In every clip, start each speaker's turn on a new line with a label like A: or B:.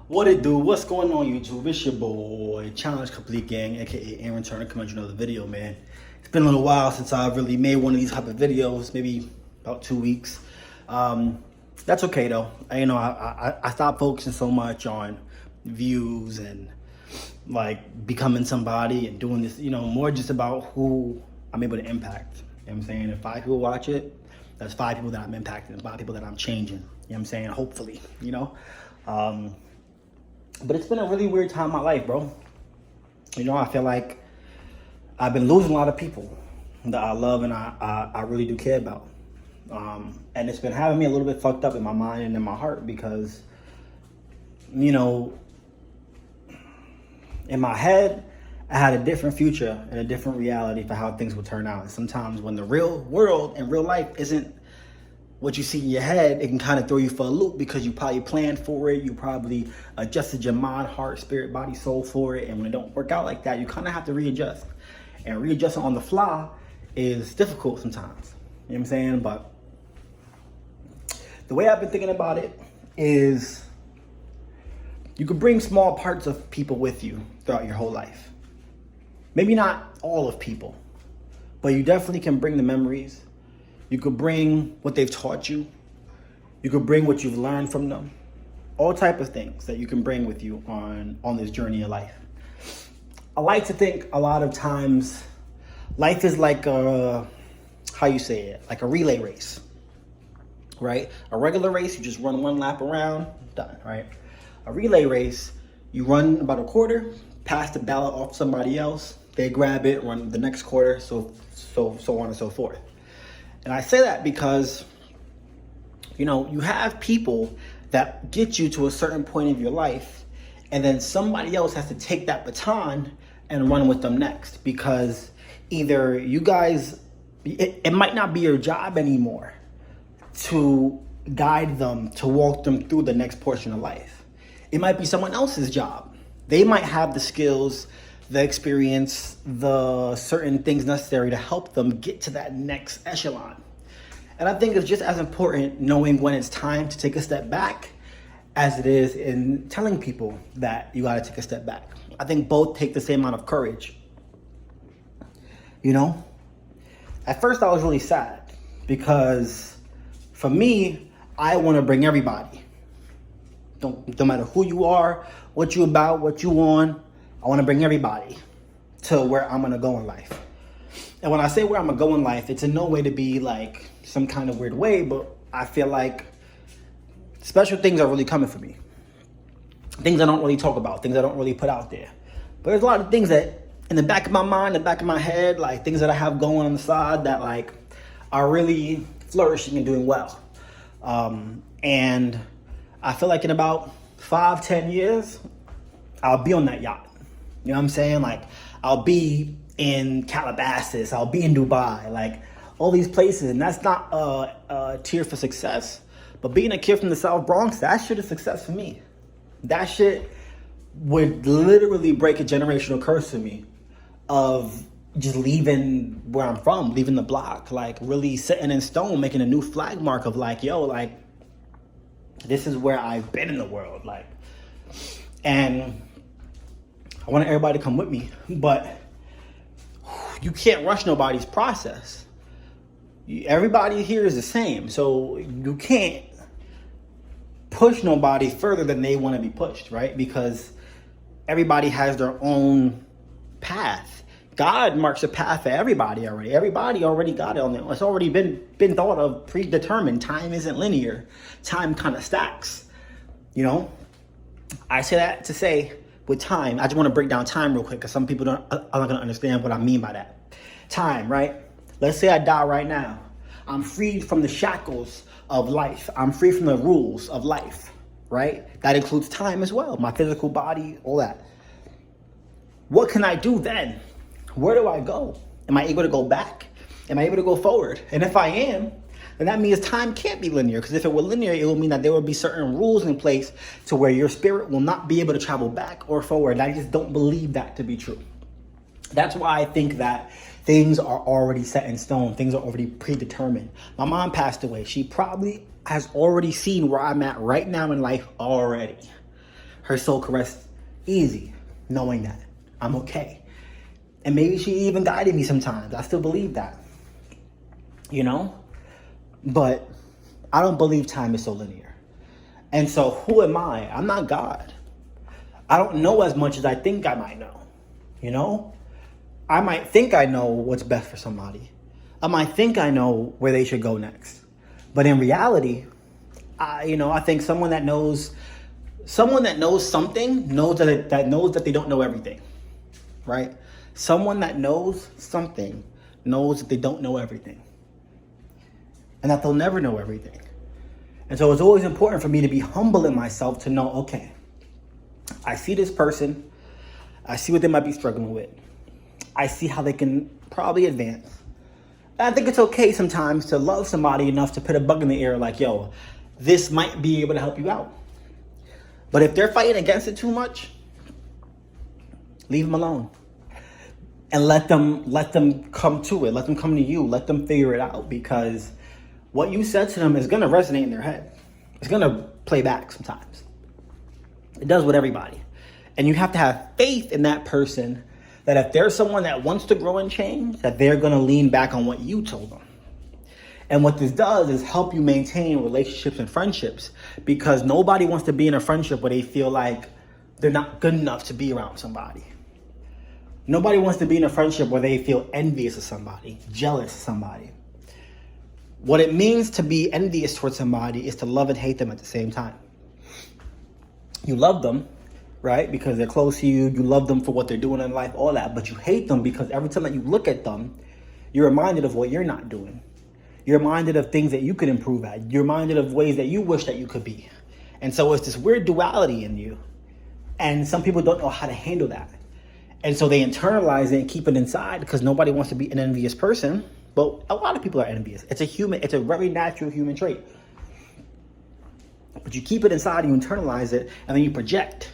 A: What it do? What's going on YouTube? It's your boy, Challenge Complete Gang, aka Aaron Turner, coming at you another video, man. It's been a little while since I really made one of these type of videos, maybe about 2 weeks. That's okay though. I stopped focusing so much on views and like becoming somebody and doing this, more just about who I'm able to impact. You know what I'm saying? If 5 people watch it, that's 5 people that I'm impacting, 5 people that I'm changing. You know what I'm saying? Hopefully, But it's been a really weird time in my life, bro. I feel like I've been losing a lot of people that I love and I really do care about. And it's been having me a little bit fucked up in my mind and in my heart because, in my head, I had a different future and a different reality for how things would turn out. And sometimes when the real world and real life isn't what you see in your head, it can kind of throw you for a loop because you probably planned for it. You probably adjusted your mind, heart, spirit, body, soul for it. And when it don't work out like that, you kind of have to readjust. And readjusting on the fly is difficult sometimes. You know what I'm saying? But the way I've been thinking about it is you could bring small parts of people with you throughout your whole life. Maybe not all of people, but you definitely can bring the memories. You could bring what they've taught you. You could bring what you've learned from them. All type of things that you can bring with you on this journey of life. I like to think a lot of times life is like like a relay race, right? A regular race, you just run one lap around, done, right? A relay race, you run about a quarter, pass the ballot off to somebody else, they grab it, run the next quarter, so on and so forth. And I say that because, you have people that get you to a certain point of your life, and then somebody else has to take that baton and run with them next because either you guys, it might not be your job anymore to guide them, to walk them through the next portion of life. It might be someone else's job. They might have the skills, the experience, the certain things necessary to help them get to that next echelon. And I think it's just as important knowing when it's time to take a step back as it is in telling people that you gotta take a step back. I think both take the same amount of courage. At first I was really sad because for me, I wanna bring everybody. Don't matter who you are, what you about, what you on, I want to bring everybody to where I'm going to go in life. And when I say where I'm going to go in life, it's in no way to be like some kind of weird way, but I feel like special things are really coming for me. Things I don't really talk about, things I don't really put out there. But there's a lot of things that in the back of my mind, the back of my head, like things that I have going on the side that like are really flourishing and doing well. And I feel like in about 5-10 years, I'll be on that yacht. You know what I'm saying? Like, I'll be in Calabasas, I'll be in Dubai, like all these places. And that's not a tier for success. But being a kid from the South Bronx, that shit is success for me. That shit would literally break a generational curse for me of just leaving where I'm from, leaving the block, like really setting in stone, making a new flag mark of like, yo, like, this is where I've been in the world, like, and I want everybody to come with me, but you can't rush nobody's process. Everybody here is the same, so you can't push nobody further than they want to be pushed, right? Because everybody has their own path. God marks a path for everybody already. Everybody already got it on there. It's already been thought of, predetermined. Time isn't linear. Time kind of stacks. I say that to say with time, I just want to break down time real quick because some people are not going to understand what I mean by that. Time, right? Let's say I die right now. I'm freed from the shackles of life. I'm free from the rules of life, right? That includes time as well. My physical body, all that. What can I do then? Where do I go? Am I able to go back? Am I able to go forward? And if I am, then that means time can't be linear. Because if it were linear, it would mean that there would be certain rules in place to where your spirit will not be able to travel back or forward. And I just don't believe that to be true. That's why I think that things are already set in stone. Things are already predetermined. My mom passed away. She probably has already seen where I'm at right now in life already. her soul could rest easy, knowing that I'm okay. And maybe she even guided me sometimes. I still believe that, you know? But I don't believe time is so linear. And so who am I? I'm not God. I don't know as much as I think I might know, you know? I might think I know what's best for somebody. I might think I know where they should go next. But in reality, I think someone that knows something knows that they don't know everything, right? Someone that knows something knows that they don't know everything, and that they'll never know everything. And so it's always important for me to be humble in myself to know, okay, I see this person, I see what they might be struggling with, I see how they can probably advance. And I think it's okay sometimes to love somebody enough to put a bug in the ear like, yo, this might be able to help you out. But if they're fighting against it too much, leave them alone. And let them come to it. Let them come to you. Let them figure it out. Because what you said to them is going to resonate in their head. It's going to play back sometimes. It does with everybody. And you have to have faith in that person, that if there's someone that wants to grow and change, that they're going to lean back on what you told them. And what this does is help you maintain relationships and friendships, because nobody wants to be in a friendship where they feel like they're not good enough to be around somebody. Nobody wants to be in a friendship where they feel envious of somebody, jealous of somebody. What it means to be envious towards somebody is to love and hate them at the same time. You love them, right? Because they're close to you. You love them for what they're doing in life, all that. But you hate them because every time that you look at them, you're reminded of what you're not doing. You're reminded of things that you could improve at. You're reminded of ways that you wish that you could be. And so it's this weird duality in you. And some people don't know how to handle that. And so they internalize it and keep it inside because nobody wants to be an envious person. But a lot of people are envious. It's a very natural human trait. But you keep it inside and you internalize it, and then you project.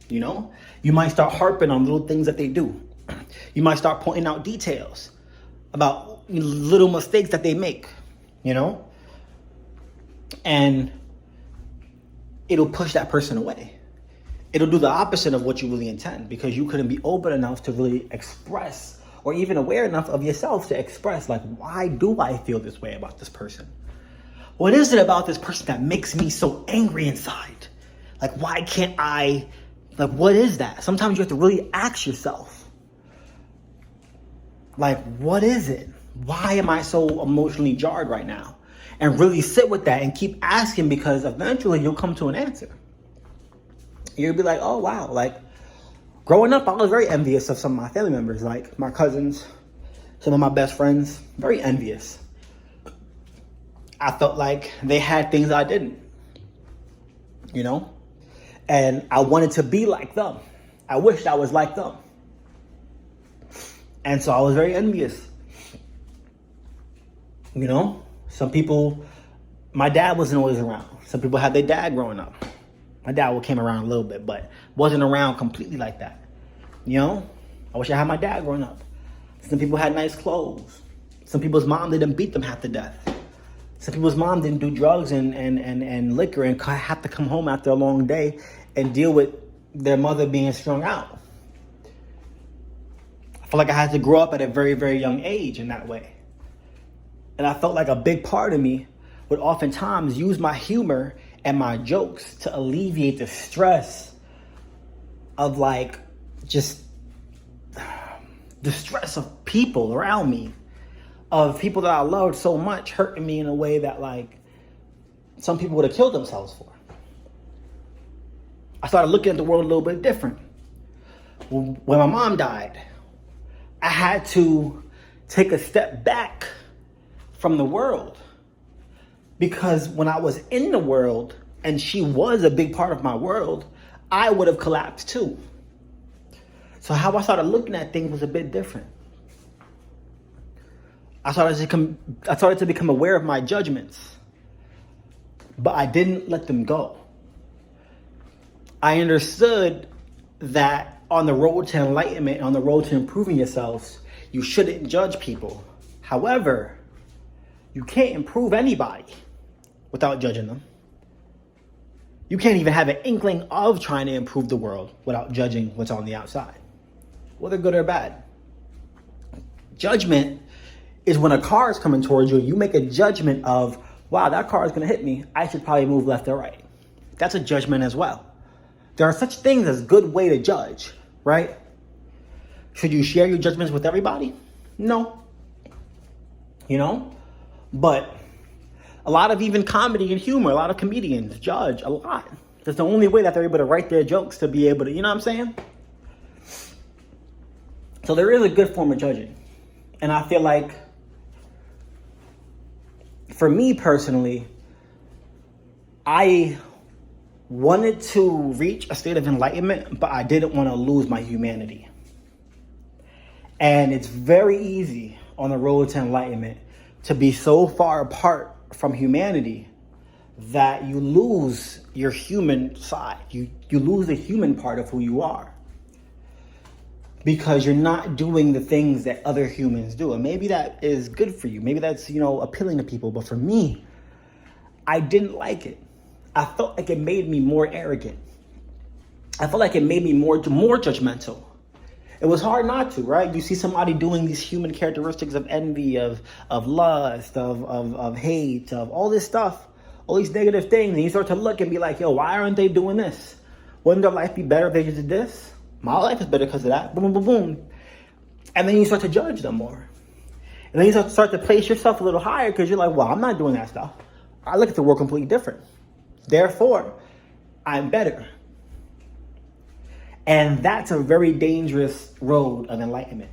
A: You know? You might start harping on little things that they do. You might start pointing out details about little mistakes that they make, you know? And it'll push that person away. It'll do the opposite of what you really intend, because you couldn't be open enough to really express, or even aware enough of yourself to express, like, why do I feel this way about this person? What is it about this person that makes me so angry inside? Like, why can't I, like, what is that? Sometimes you have to really ask yourself, like, what is it? Why am I so emotionally jarred right now? And really sit with that and keep asking, because eventually you'll come to an answer. You'll be like, oh, wow. Like, growing up, I was very envious of some of my family members, like my cousins, some of my best friends, very envious. I felt like they had things I didn't, you know? And I wanted to be like them. I wished I was like them. And so I was very envious. You know, some people, my dad wasn't always around. Some people had their dad growing up. My dad came around a little bit, but wasn't around completely like that. You know, I wish I had my dad growing up. Some people had nice clothes. Some people's mom didn't beat them half to death. Some people's mom didn't do drugs and liquor and have to come home after a long day and deal with their mother being strung out. I feel like I had to grow up at a very, very young age in that way. And I felt like a big part of me would oftentimes use my humor and my jokes to alleviate the stress of, like, just the stress of people around me, of people that I loved so much hurting me in a way that, like, some people would have killed themselves for. I started looking at the world a little bit different. When my mom died, I had to take a step back from the world, because when I was in the world and she was a big part of my world, I would have collapsed too. So how I started looking at things was a bit different. I started to become aware of my judgments, but I didn't let them go. I understood that on the road to enlightenment, on the road to improving yourselves, you shouldn't judge people. However, you can't improve anybody without judging them. You can't even have an inkling of trying to improve the world without judging what's on the outside, whether good or bad. Judgment is when a car is coming towards you, you make a judgment of, wow, that car is going to hit me. I should probably move left or right. That's a judgment as well. There are such things as good way to judge, right? Should you share your judgments with everybody? No. But a lot of even comedy and humor, a lot of comedians judge a lot. That's the only way that they're able to write their jokes, to be able to, you know what I'm saying? So there is a good form of judging. And I feel like, for me personally, I wanted to reach a state of enlightenment, but I didn't want to lose my humanity. And it's very easy on the road to enlightenment to be so far apart from humanity that you lose your human side. You lose the human part of who you are, because you're not doing the things that other humans do. And maybe that is good for you. Maybe that's, appealing to people. But for me, I didn't like it. I felt like it made me more arrogant. I felt like it made me more judgmental. It was hard not to, right? You see somebody doing these human characteristics of envy, of lust, of hate, of all this stuff, all these negative things. And you start to look and be like, yo, why aren't they doing this? Wouldn't their life be better if they just did this? My life is better because of that. Boom, boom, boom, boom. And then you start to judge them more. And then you start to place yourself a little higher because you're like, well, I'm not doing that stuff. I look at the world completely different. Therefore, I'm better. And that's a very dangerous road of enlightenment.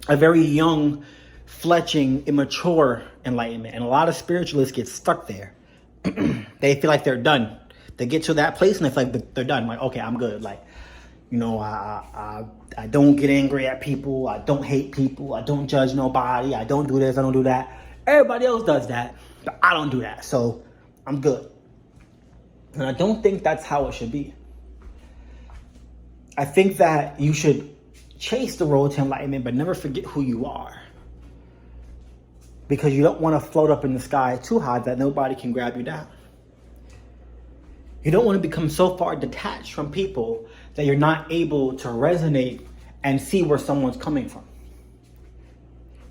A: A very young, fletching, immature enlightenment. And a lot of spiritualists get stuck there. They feel like they're done. They get to that place and they feel like they're done. Like, okay, I'm good. Like, I don't get angry at people. I don't hate people. I don't judge nobody. I don't do this. I don't do that. Everybody else does that, but I don't do that. So I'm good. And I don't think that's how it should be. I think that you should chase the road to enlightenment, but never forget who you are. Because you don't want to float up in the sky too high that nobody can grab you down. You don't want to become so far detached from people that you're not able to resonate and see where someone's coming from.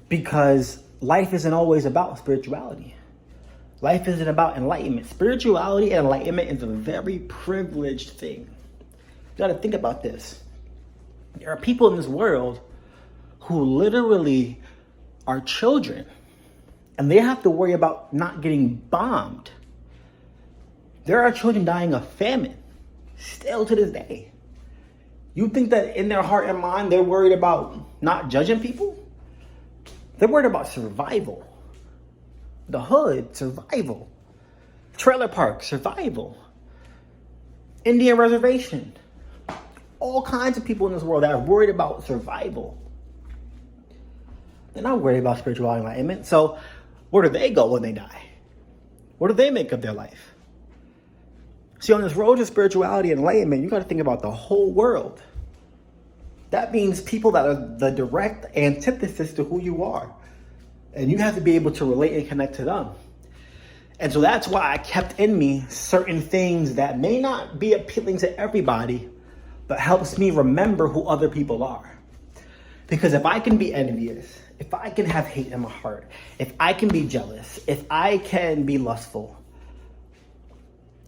A: Because life isn't always about spirituality. Life isn't about enlightenment. Spirituality and enlightenment is a very privileged thing. You got to think about this. There are people in this world who literally are children, and they have to worry about not getting bombed. There are children dying of famine still to this day. You think that in their heart and mind they're worried about not judging people? They're worried about survival. The hood, survival. Trailer park, survival. Indian reservation. All kinds of people in this world that are worried about survival. They're not worried about spirituality and enlightenment. So where do they go when they die? What do they make of their life? See, on this road to spirituality and enlightenment, you got to think about the whole world. That means people that are the direct antithesis to who you are. And you have to be able to relate and connect to them. And so that's why I kept in me certain things that may not be appealing to everybody, but helps me remember who other people are. Because if I can be envious, if I can have hate in my heart, if I can be jealous, if I can be lustful,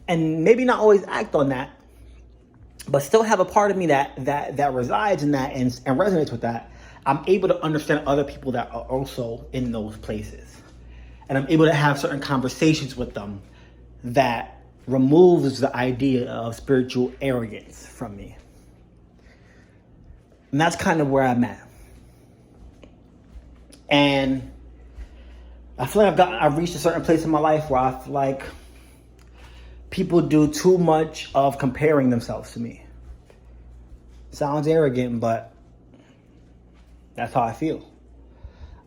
A: and maybe not always act on that, but still have a part of me that resides in that and resonates with that, I'm able to understand other people that are also in those places. And I'm able to have certain conversations with them that removes the idea of spiritual arrogance from me. And that's kind of where I'm at. And I feel like I've reached a certain place in my life where I feel like people do too much of comparing themselves to me. Sounds arrogant, but that's how I feel.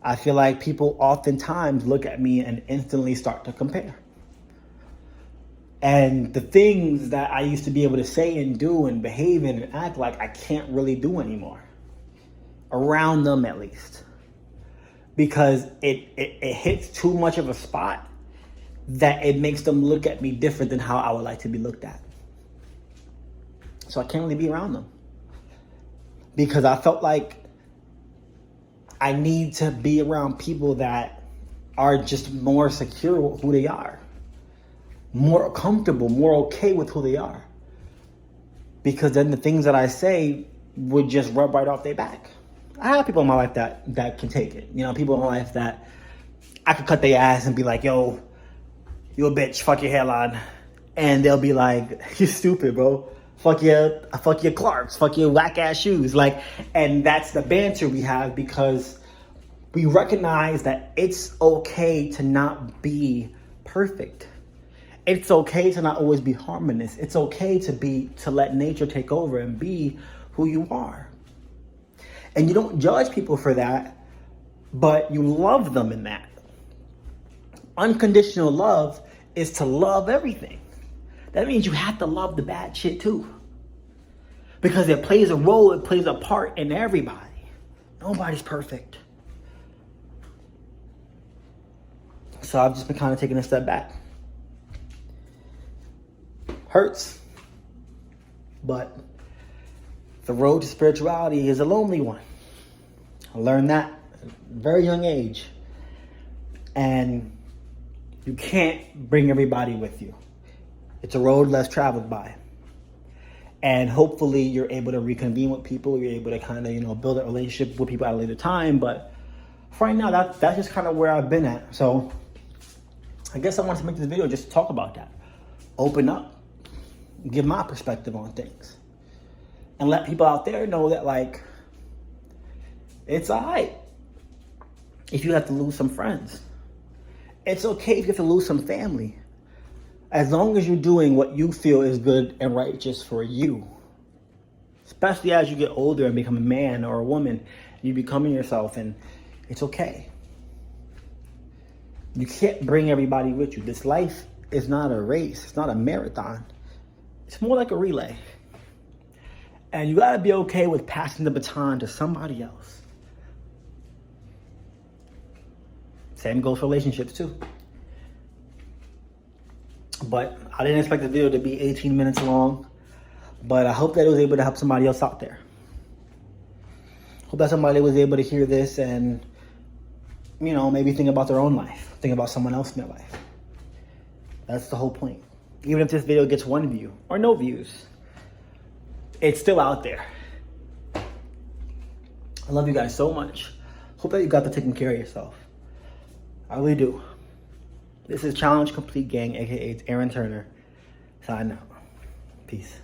A: I feel like people oftentimes look at me and instantly start to compare. And the things that I used to be able to say and do and behave in and act like, I can't really do anymore. Around them, at least. Because it hits too much of a spot that it makes them look at me different than how I would like to be looked at. So I can't really be around them. Because I felt like I need to be around people that are just more secure with who they are. More comfortable, more okay with who they are. Because then the things that I say would just rub right off their back. I have people in my life that can take it. You know, people in my life that I could cut their ass and be like, yo, you a bitch, fuck your hairline. And they'll be like, you stupid, bro. Fuck your Clarks, fuck your whack ass shoes. Like, and that's the banter we have because we recognize that it's okay to not be perfect. It's okay to not always be harmonious. It's okay to let nature take over and be who you are. And you don't judge people for that, but you love them in that. Unconditional love is to love everything. That means you have to love the bad shit too. Because it plays a role, it plays a part in everybody. Nobody's perfect. So I've just been kind of taking a step back. Hurts. But the road to spirituality is a lonely one. I learned that at a very young age. And you can't bring everybody with you. It's a road less traveled by. And hopefully you're able to reconvene with people. You're able to kind of, build a relationship with people at a later time. But for right now, that's just kind of where I've been at. So I guess I wanted to make this video just to talk about that. Open up. Give my perspective on things. And let people out there know that, like, it's all right if you have to lose some friends. It's okay if you have to lose some family. As long as you're doing what you feel is good and righteous for you. Especially as you get older and become a man or a woman. You're becoming yourself, and it's okay. You can't bring everybody with you. This life is not a race. It's not a marathon. It's more like a relay. And you gotta be okay with passing the baton to somebody else. Same goes for relationships too. But I didn't expect the video to be 18 minutes long. But I hope that it was able to help somebody else out there. Hope that somebody was able to hear this and, maybe think about their own life. Think about someone else in their life. That's the whole point. Even if this video gets 1 view or no views, it's still out there. I love you guys so much. Hope that you got to taking care of yourself. I really do. This is Challenge Complete Gang, aka it's Aaron Turner. Sign out. Peace.